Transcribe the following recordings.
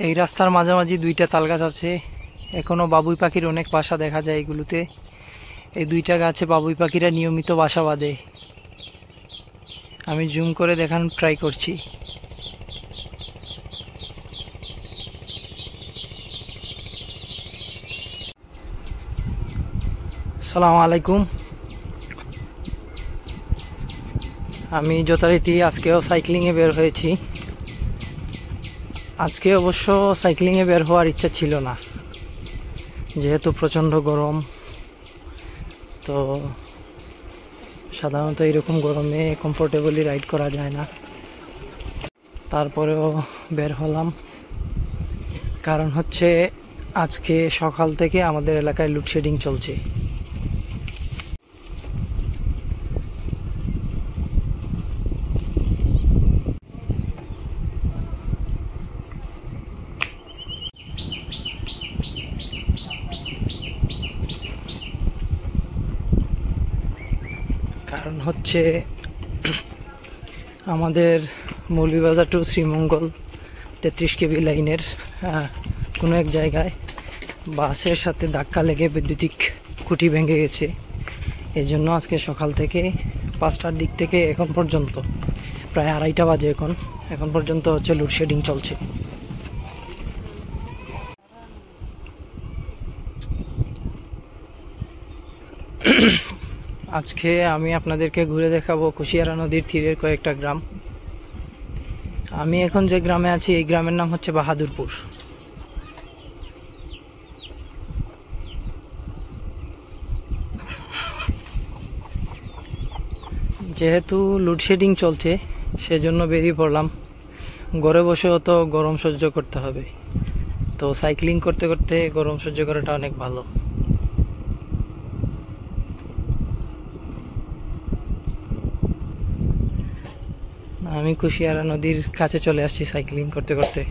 এই রাস্তার মাঝামাঝি দুইটা তালগাছ আছে। এখনো বাবুই পাখির অনেক বাসা দেখা যায় এগুলোতে। এই দুইটা গাছে বাবুই পাখিরা নিয়মিত বাসা বাঁধে। আমি জুম করে দেখানোর ট্রাই করছি। আসসালামু আলাইকুম। আমি যথারীতি আজকেও সাইক্লিংয়ে বের হয়েছি। আজকে অবশ্য সাইক্লিংয়ে বের হওয়ার ইচ্ছা ছিল না, যেহেতু প্রচণ্ড গরম। তো সাধারণত এরকম গরমে কমফোর্টেবলি রাইড করা যায় না, তারপরেও বের হলাম। কারণ হচ্ছে আজকে সকাল থেকে আমাদের এলাকায় লোডশেডিং চলছে। কারণ হচ্ছে আমাদের মৌলভীবাজার টু শ্রীমঙ্গল 33 কেবি লাইনের কোনো এক জায়গায় বাসের সাথে ধাক্কা লেগে বৈদ্যুতিক খুঁটি ভেঙে গেছে। এই জন্য আজকে সকাল থেকে 5টার দিক থেকে এখন পর্যন্ত প্রায় 2:30 বাজে এখন পর্যন্ত হচ্ছে লোডশেডিং চলছে। আজকে আমি আপনাদেরকে ঘুরে দেখাবো কুশিয়ারা নদীর তীরের কয়েকটা গ্রাম। আমি এখন যে গ্রামে আছি এই গ্রামের নাম হচ্ছে বাহাদুরপুর। যেহেতু লোডশেডিং চলছে সেজন্য বেরিয়ে পড়লাম। ঘরে বসেও তো গরম সহ্য করতে হবে, তো সাইক্লিং করতে করতে গরম সহ্য করাটা অনেক ভালো। আমি কুশিয়ারা নদীর কাছে চলে আসছি সাইক্লিং করতে করতে।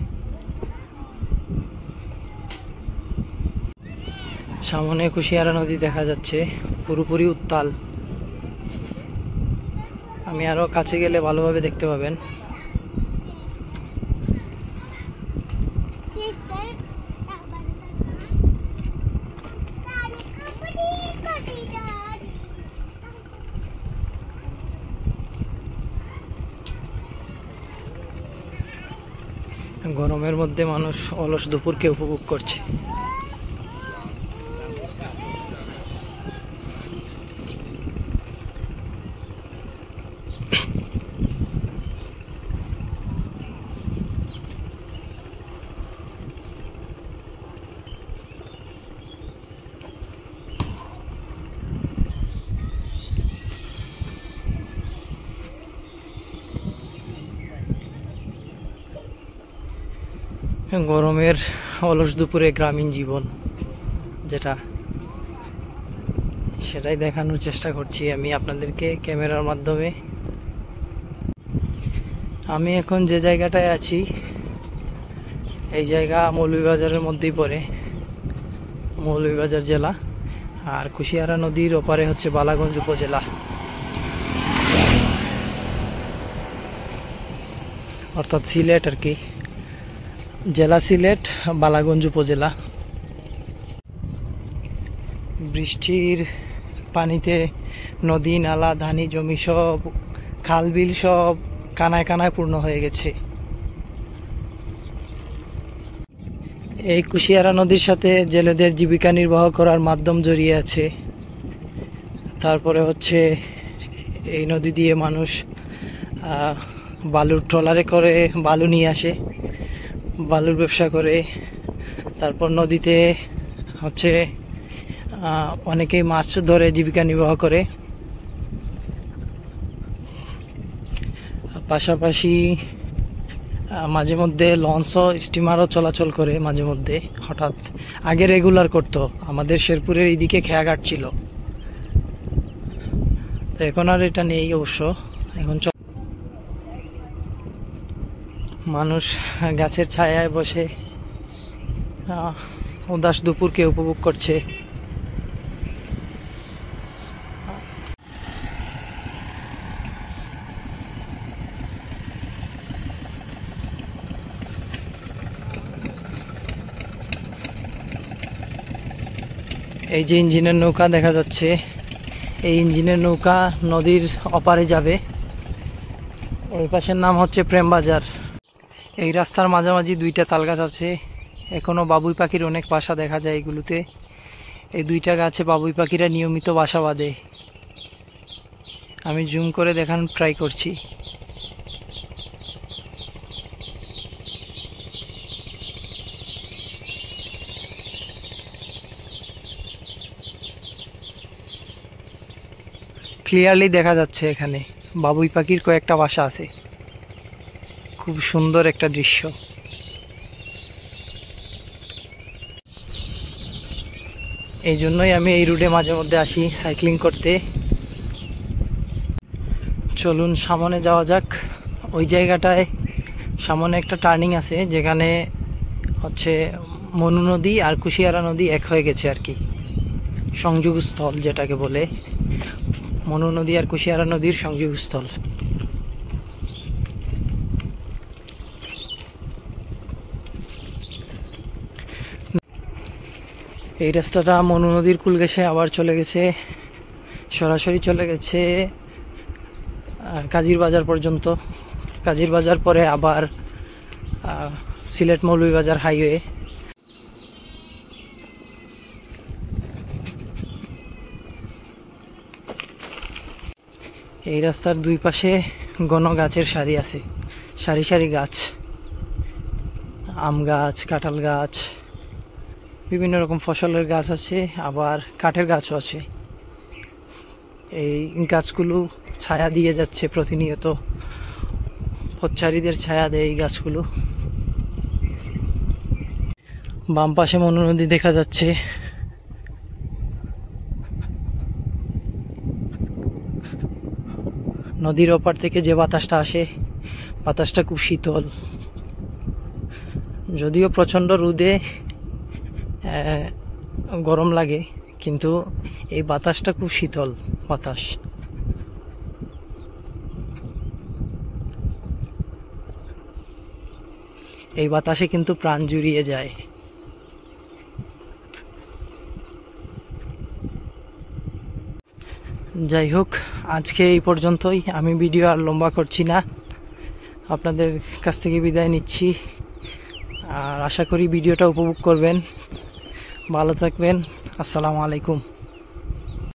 সামনে কুশিয়ারা নদী দেখা যাচ্ছে, পুরোপুরি উত্তাল। আমি আরো কাছে গেলে ভালোভাবে দেখতে পাবেন। গরমের মধ্যে মানুষ অলস দুপুরকে উপভোগ করছে। গরমের অলস দুপুরে গ্রামীণ জীবন সেটাই দেখানোর চেষ্টা করছি আমি আপনাদেরকে ক্যামেরার মাধ্যমে। আমি এখন যে জায়গাটায় আছি এই জায়গা মৌলভীবাজারের মধ্যেই পড়ে, মৌলভীবাজার জেলা। আর কুশিয়ারা নদীর ওপারে হচ্ছে বালাগঞ্জ উপজেলা, অর্থাৎ সিলেট আর কি। জেলা সিলেট, বালাগঞ্জ উপজেলা। বৃষ্টির পানিতে নদী নালা ধানি জমি সব খাল বিল সব কানায় কানায় পূর্ণ হয়ে গেছে। এই কুশিয়ারা নদীর সাথে জেলেদের জীবিকা নির্বাহ করার মাধ্যম জড়িয়ে আছে। তারপরে হচ্ছে এই নদী দিয়ে মানুষ বালুর ট্রলারে করে বালু নিয়ে আসে, বালুর ব্যবসা করে। তারপর নদীতে হচ্ছে অনেকেই মাছ ধরে জীবিকা নির্বাহ করে। পাশাপাশি মাঝে মধ্যে লঞ্চ স্টিমারও চলাচল করে মাঝে মধ্যে। হঠাৎ আগে রেগুলার করতো, আমাদের শেরপুরের এইদিকে খেয়াঘাট ছিল, তো এখন আর এটা নেই অবশ্য। এখন মানুষ গাছের ছায়ায় বসে উদাস দুপুরকে উপভোগ করছে। এই যে ইঞ্জিনের নৌকা দেখা যাচ্ছে, এই ইঞ্জিনের নৌকা নদীর অপারে যাবে। ওই পাশের নাম হচ্ছে প্রেমবাজার। এই রাস্তার মাঝামাঝি দুইটা তালগাছ আছে, এখনো বাবুই পাখির অনেক বাসা দেখা যায় এগুলোতে। এই দুইটা গাছে বাবুই পাখিরা নিয়মিত বাসা বাঁধে। আমি জুম করে দেখানোর ট্রাই করছি। ক্লিয়ারলি দেখা যাচ্ছে এখানে বাবুই পাখির কয়েকটা বাসা আছে। খুব সুন্দর একটা দৃশ্য। এই জন্যই আমি এই রুটে মাঝে মধ্যে আসি সাইক্লিং করতে। চলুন সামনে যাওয়া যাক। ওই জায়গাটায় সামনে একটা টার্নিং আছে, যেখানে হচ্ছে মনু নদী আর কুশিয়ারা নদী এক হয়ে গেছে আর কি, সংযোগস্থল যেটাকে বলে। মনু নদী আর কুশিয়ারা নদীর সংযোগস্থল। এই রাস্তাটা মনু নদীর কুল ঘেঁষে আবার চলে গেছে, সরাসরি চলে গেছে কাজির বাজার পর্যন্ত। কাজির বাজার পরে আবার সিলেট মৌলভীবাজার হাইওয়ে। এই রাস্তার দুই পাশে ঘন গাছের সারি আছে, সারি সারি গাছ, আম গাছ, কাঁঠাল গাছ, বিভিন্ন রকম ফসলের গাছ আছে, আবার কাঠের গাছও আছে। এই গাছগুলো ছায়া দিয়ে যাচ্ছে প্রতিনিয়ত, পথচারীদের ছায়া দেয় এই গাছগুলো। বাম পাশে মনু নদী দেখা যাচ্ছে। নদীর ওপার থেকে যে বাতাসটা আসে, বাতাসটা খুব শীতল। যদিও প্রচণ্ড রোদে গরম লাগে, কিন্তু এই বাতাসটা খুব শীতল বাতাস। এই বাতাসে কিন্তু প্রাণ জুড়িয়ে যায়। যাই হোক, আজকে এই পর্যন্তই। আমি ভিডিও আর লম্বা করছি না, আপনাদের কাছ থেকে বিদায় নিচ্ছি। আর আশা করি ভিডিওটা উপভোগ করবেন। ভালো থাকবেন। আসসালামু আলাইকুম।